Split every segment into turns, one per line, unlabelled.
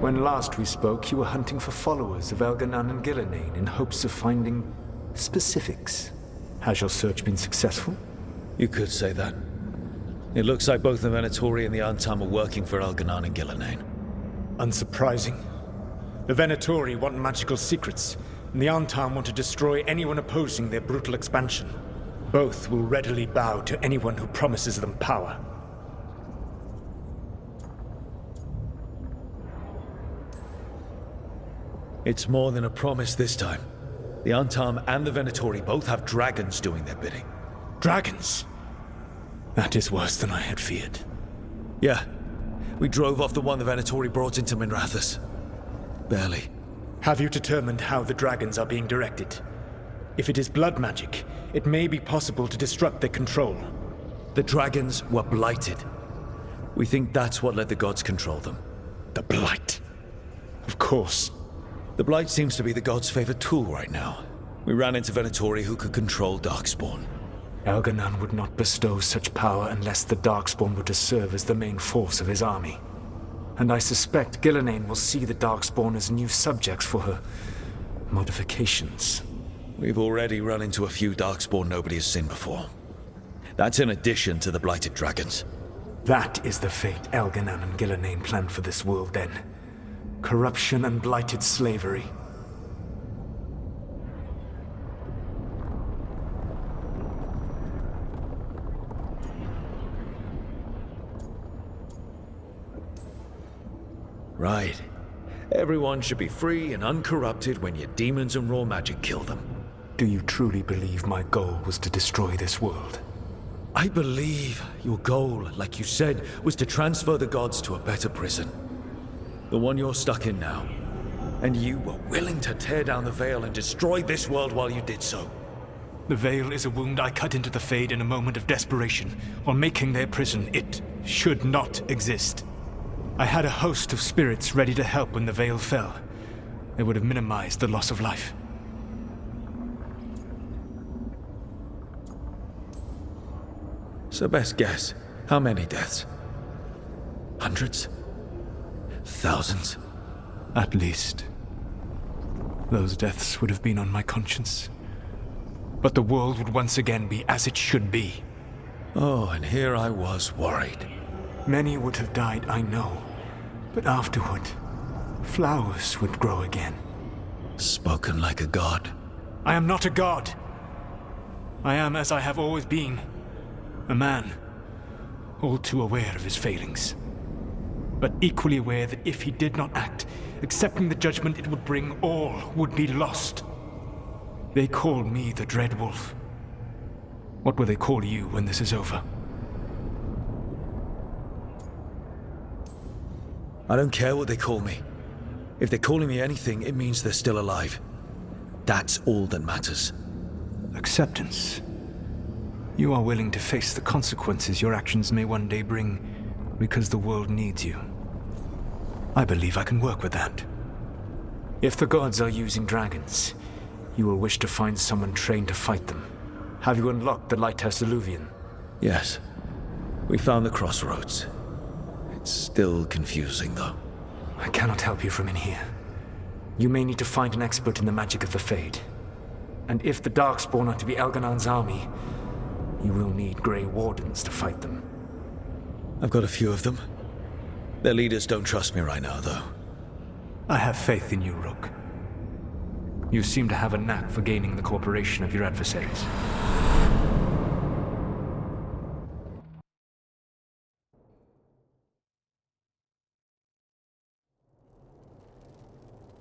When last we spoke, you were hunting for followers of Elganan and Gillenane in hopes of finding specifics. Has your search been successful?
You could say that. It looks like both the Venatori and the Antam are working for Elganan and Gillenane.
Unsurprising. The Venatori want magical secrets, and the Antam want to destroy anyone opposing their brutal expansion. Both will readily bow to anyone who promises them power.
It's more than a promise this time. The Antam and the Venatori both have dragons doing their bidding.
Dragons? That is worse than I had feared.
Yeah. We drove off the one the Venatori brought into Minrathous. Barely.
Have you determined how the dragons are being directed? If it is blood magic, it may be possible to disrupt their control.
The dragons were blighted. We think that's what let the gods control them.
The Blight. Of course.
The Blight seems to be the gods' favorite tool right now. We ran into Venatori who could control Darkspawn.
Elganan would not bestow such power unless the Darkspawn were to serve as the main force of his army. And I suspect Gillenane will see the Darkspawn as new subjects for her modifications.
We've already run into a few Darkspawn nobody has seen before. That's in addition to the blighted dragons.
That is the fate Elganan and Gillenane planned for this world then. Corruption and blighted slavery.
Right. Everyone should be free and uncorrupted when your demons and raw magic kill them.
Do you truly believe my goal was to destroy this world?
I believe your goal, like you said, was to transfer the gods to a better prison. The one you're stuck in now. And you were willing to tear down the Veil and destroy this world while you did so.
The Veil is a wound I cut into the Fade in a moment of desperation, while making their prison. It should not exist. I had a host of spirits ready to help when the Veil fell. They would have minimized the loss of life.
So best guess, how many deaths? Hundreds? Thousands?
At least. Those deaths would have been on my conscience. But the world would once again be as it should be.
Oh, and here I was worried.
Many would have died, I know. But afterward, flowers would grow again.
Spoken like a god.
I am not a god. I am as I have always been. A man. All too aware of his failings. But equally aware that if he did not act, accepting the judgment it would bring, all would be lost. They call me the Dread Wolf. What will they call you when this is over?
I don't care what they call me. If they're calling me anything, it means they're still alive. That's all that matters.
Acceptance. You are willing to face the consequences your actions may one day bring because the world needs you. I believe I can work with that. If the gods are using dragons, you will wish to find someone trained to fight them. Have you unlocked the Lighthouse Illuvian?
Yes. We found the crossroads. It's still confusing, though.
I cannot help you from in here. You may need to find an expert in the magic of the Fade. And if the Darkspawn are to be Elganan's army, you will need Grey Wardens to fight them.
I've got a few of them. Their leaders don't trust me right now, though.
I have faith in you, Rook. You seem to have a knack for gaining the cooperation of your adversaries.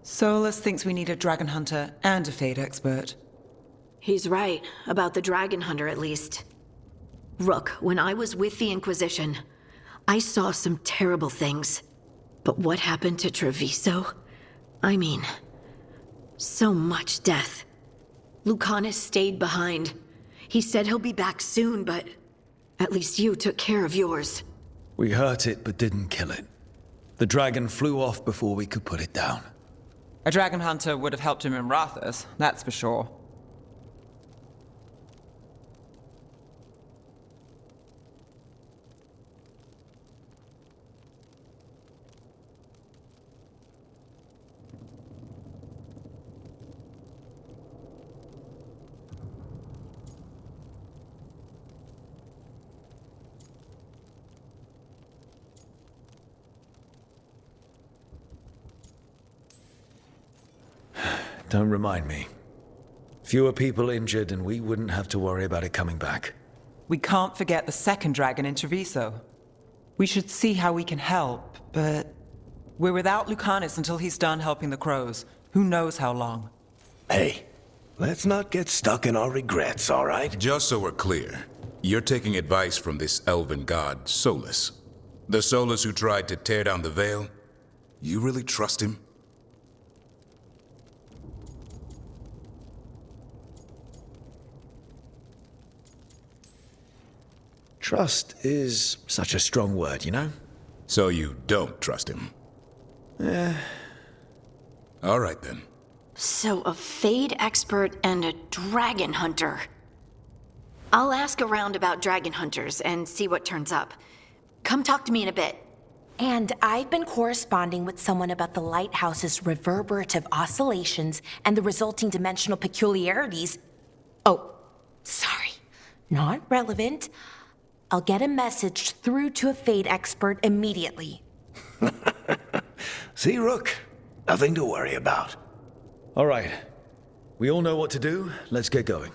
Solus thinks we need a dragon hunter and a Fade expert.
He's right, about the dragon hunter at least. Rook, when I was with the Inquisition, I saw some terrible things. But what happened to Treviso? I mean, so much death. Lucanus stayed behind. He said he'll be back soon, but at least you took care of yours.
We hurt it, but didn't kill it. The dragon flew off before we could put it down.
A dragon hunter would have helped him in Rathus, that's for sure.
don't remind me. Fewer people injured, and we wouldn't have to worry about it coming back.
We can't forget the second dragon in Treviso. We should see how we can help, but we're without Lucanus until he's done helping the crows. Who knows how long?
Hey, let's not get stuck in our regrets, all right?
Just so we're clear, you're taking advice from this elven god, Solus. The Solus who tried to tear down the Veil? You really trust him?
Trust is such a strong word, you know?
So you don't trust him? All right then.
So, a Fade expert and a dragon hunter. I'll ask around about dragon hunters and see what turns up. Come talk to me in a bit.
And I've been corresponding with someone about the lighthouse's reverberative oscillations and the resulting dimensional peculiarities. Oh, sorry. Not relevant. I'll get a message through to a Fade expert immediately.
See, Rook? Nothing to worry about.
All right. We all know what to do. Let's get going.